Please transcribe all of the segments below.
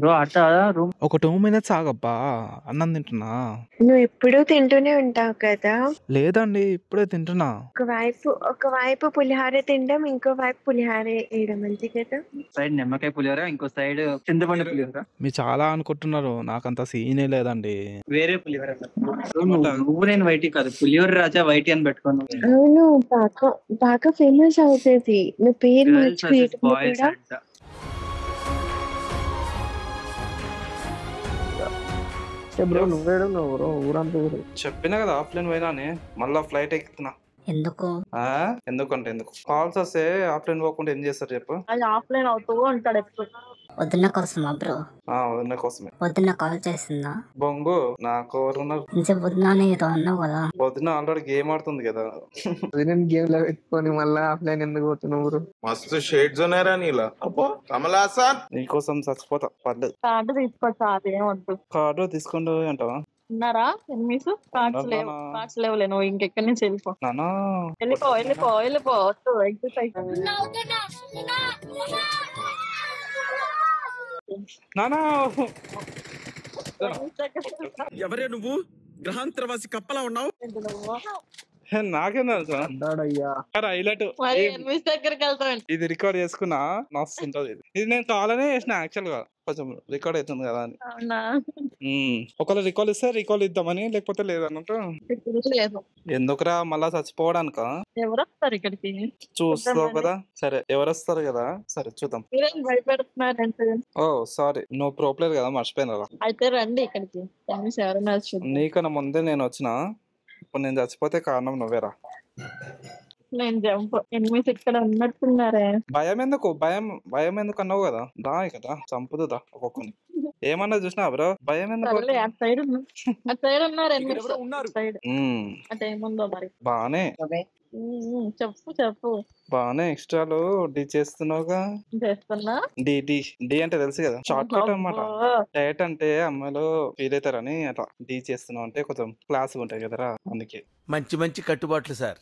Bro అట్ట room ఒక 2 minutes ఆగబ్బా, అన్నం తింటున్నా. నువ్వు ఎప్పుడూ తింటూనే ఉంటావు కదా. లేదండి, ఇప్పుడే తింటున్నా. ఒకవైపు పులిహార తినడం, ఇంకో వైపు పులిహార వేయడం అంతే కదా. సైడ్ నిమ్మకాయ పులిహోర, ఇంకో సైడ్ చింతపండు పులిహోర. మీరు చాలా అనుకుంటున్నారు, నాకంత సీనే లేదండి. వేరే పులిహోర. నువ్వు నేను వైటి కాదు, పులిహోర రాజా వైటి అని పెట్టుకున్నావు. అవును, బాగా ఫేమస్ అవుతుంది. నువ్వు పేరు మార్చిపోయేటప్పుడు కూడా. బ్రో నువ్వేడు బ్రో, ఊరంతా ఊరు. చెప్పినా కదా ఆఫ్లైన్ పోయినా, మళ్ళా ఫ్లైట్ ఎక్కుతున్నా. ఎందుకంటే కాల్స్ వస్తే ఆఫ్లైన్ పోకుండా ఏం చేస్తారు చెప్పు. అది ఆఫ్లైన్ అవుతూ ఉంటాడు ఎప్పుడు. వదిన కోసమా బ్రో? వదిన కోసమే. వదిన కాల్ చేసిందా? బొంగు నాకు ఎవరున్నారు? వదిన ఏదో అన్నావు కదా. వదిన ఆల్రెడీ గేమ్ ఆడుతుంది కదా. గేమ్ లో పెట్టుకొని మళ్ళీ ఆఫ్లైన్ ఎందుకు పోతున్నావు? మస్తు షేడ్స్ ఉన్నారా నీలా. కమలాసన్ నీకోసం చచ్చిపోతా, పర్లేదు. కార్డు తీసుకోవచ్చా? అదేమొద్దు. కార్డు తీసుకుంటూ అంటావా? ఉన్నారా ఎనిమిస్? కార్డ్స్ లేవులే, నువ్వు ఇంకెక్కడి నుంచి వెళ్ళిపో. వెళ్ళిపో ఎగ్జిట్ ఎవరే నువ్వు? గ్రహాంతరవాసి కప్పలా ఉన్నావు. నాకేం తెలుసు హైలైట్. దగ్గరికి వెళ్తాను. ఇది రికార్డ్ చేసుకున్నా మస్తు ఉంటది. ఇది నేను కావాలనే చేసిన, యాక్చువల్ గా కొంచెం రికార్డ్ అవుతుంది కదా అని. ఒకవేళ రికాల్ ఇస్తే రికాల్ ఇద్దామని, లేకపోతే లేదన్నట్టు. ఎందుకురా మళ్ళా చచ్చిపోవడానిక? ఎవరు వస్తారు ఇక్కడికి? చూస్తావు కదా. సరే ఎవరు వస్తారు కదా, సరే చూద్దాం. ఓ సారీ, నువ్వు ప్రో ప్లేయర్ కదా, మర్చిపోయినా. అయితే రండి ఇక్కడికి. నీకన్నా ముందే నేను వచ్చిన. ఇప్పుడు నేను చచ్చిపోతే కారణం నువ్వేరా. నేను జంప్. ఎనిమిస్ ఇక్కడ ఉన్నట్టున్నారే. భయం ఎందుకు అన్నావు కదా. దా కదా చంపుదా ఒక్కొక్కని. ఏమన్నా చూసినా బ్రో, భయం ఎందుకు? ఏముందో మరి. బానే చెప్పు. బానే ఎక్స్ట్రాలు డి చేస్తున్నావుగా. చేస్తున్నా. డి అంటే తెలుసు కదా, షార్ట్ కట్ అనమాట. డైట్ అంటే అమ్మాయిలు ఫీల్ అవుతారని అట్లా డి చేస్తున్నావు అంటే కొంచెం క్లాస్ ఉంటాయి కదరా, అందుకే. మంచి కట్టుబాట్లు సార్.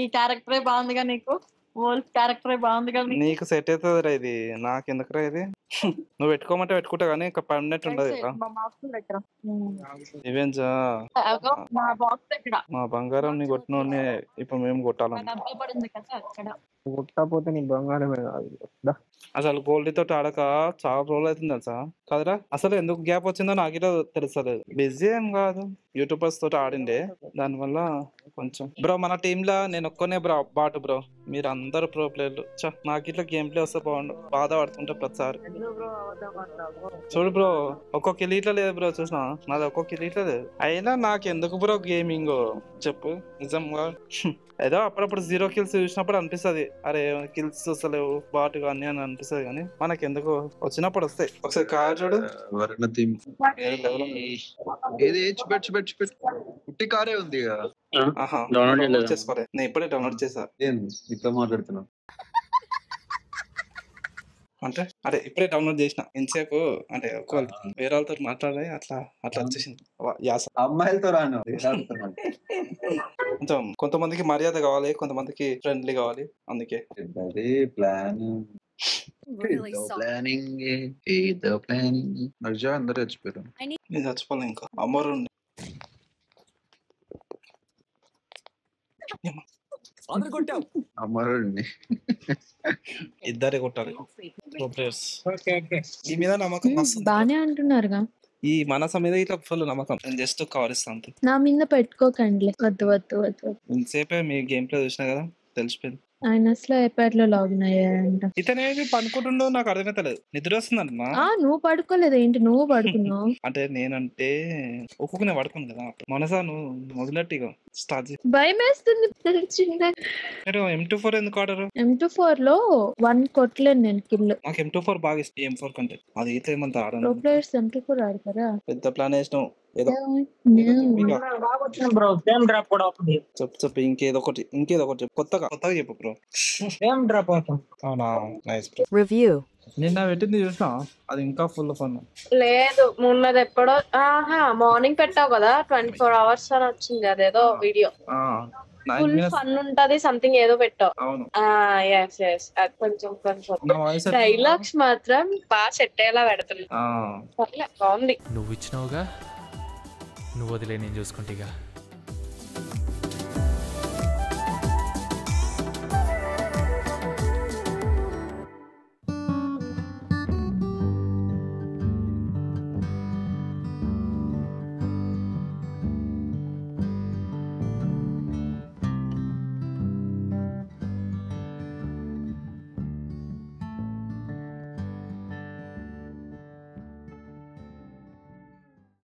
ఈ క్యారెక్టరే బాగుందిగా నీకు. వోల్ఫ్ క్యారెక్టరే బాగుందిగా నీకు సెట్ అవుతుంది రా ఇది. నాకెందుకురా ఇది? నువ్వు పెట్టుకోమంటే పెట్టుకుంటా కానీ ఇంకా పర్మనెంట్ ఉండదు కదా. ఇవేంజా మా బంగారం ని కొట్టిన ఇప్పుడు మేము కొట్టాలని. కొట్టకపోతే నీ బంగారమే కాదు. అసలు గోల్డ్ తోటి ఆడక చాలా రోజులు అవుతుంది తెలుసా కదరా. అసలు ఎందుకు గ్యాప్ వచ్చిందో నాకే తెలుస్తుంది. బిజీ ఏం కాదు, యూట్యూబర్స్ తోటి ఆడిండే, దానివల్ల కొంచెం. బ్రో మన టీమ్ లా నేను ఒక్కనే బాటు బ్రో, మీరు అందరు ప్రో ప్లేయర్లు. నాకు ఇట్లా గేమ్ ప్లే వస్తే బాగుండు. బాధ పడుతుంటే ప్రతిసారి. చూడు బ్రో, ఒక్కొక్క కిలీట్లో లేదు బ్రో, చూసినా నాది ఒక్కొక్క కిలీట్లో లేదు. అయినా నాకు ఎందుకు బ్రో గేమింగ్ చెప్పు నిజంగా. ఏదో అప్పుడప్పుడు 0 kills చూసినప్పుడు అనిపిస్తుంది, అరే కిల్స్ వస్తలేవు బాటు కానీ అని అనిపిస్తుంది. కానీ మనకి ఎందుకు వచ్చినప్పుడు వస్తాయి. ఒకసారి కార్ చూడు, కారే ఉంది చేసుకోలే. నేను ఇప్పుడే డౌన్లోడ్ చేసా. ఇట్లా మాట్లాడుతున్నా అంటే అరే ఇప్పుడే డౌన్లోడ్ చేసిన. ఎంతసేపు అంటే వేరే వాళ్ళతో మాట్లాడే అట్లా వచ్చేసింది. అమ్మాయిలతో రాను. కొంచెం కొంతమందికి మర్యాద కావాలి, కొంతమందికి ఫ్రెండ్లీ కావాలి, అందుకే. అందరు చచ్చిపోయారు. నేను చచ్చిపోలే ఇంకా. అమ్మరు అమ్మరుడిని ఇద్దరే కొట్టాలి. ఈ మీద నమ్మకం బానే అంటున్నారుగా. ఈ మనస మీద ఇట్లా ఫుల్ నమ్మకం. నేను జస్ట్ కవర్ ఇస్తాను. నా మీద పెట్టుకోకండి. వద్దు. ఇంతసేపే మీ గేమ్ ప్లే చూసినా కదా, తెలిసిపోయింది. ఆయన అసలు ఐప్యాడ్ లో లాగిన్ అయ్యాయంట. ఇతనేది పనుకుంటుండో నాకు అర్థమైతలేదు. నిద్ర వస్తుందమ్మా. నువ్వు పడుకోలేదు ఏంటి? నువ్వు పడుకున్నావు. అంటే నేనంటే ఒక్కొక్కనే పడుకోను కదా. మనసా నువ్వు మొదలెట్టిగా స్టార్ట్ చేయి. భయం వేస్తుంది. M24 ఎందుకు ఆడరు? M24 లో 1 కొట్టలేను నేను కిల్. నాకు M24 బాగా ఇష్టం M4 కంటే. అది అయితే ఏమంత ఆడను. ప్రో ప్లేయర్స్ M24 ఆడతారా? పెద్ద ప్లాన్ వేసినావు. చెప్పు ఇంకేదో ఒకటి కొత్తగా చెప్పు బ్రో. అవునా, నైస్ బ్రో. Review. నిన్న పెట్టింది చూసినా, అది ఇంకా ఫుల్ ఫన్. లేదు మొన్నది ఎప్పుడో మార్నింగ్ పెట్టావు కదా 24 hours అని వచ్చింది అదేదో వీడియో. 9 full minutes. ఫన్ ఉంటది సంథింగ్ ఏదో పెట్టావు. అవును. ఎస్ ఎస్ అది కొంచెం నా వాయిస్ డైలాగ్స్ మాత్రం బాగా సెట్ అయ్యేలా పెడుతుంది. పర్లే బాగుంది. నువ్వు ఇచ్చినావుగా, నువ్వు వదిలే నేను చూసుకుంటేగా.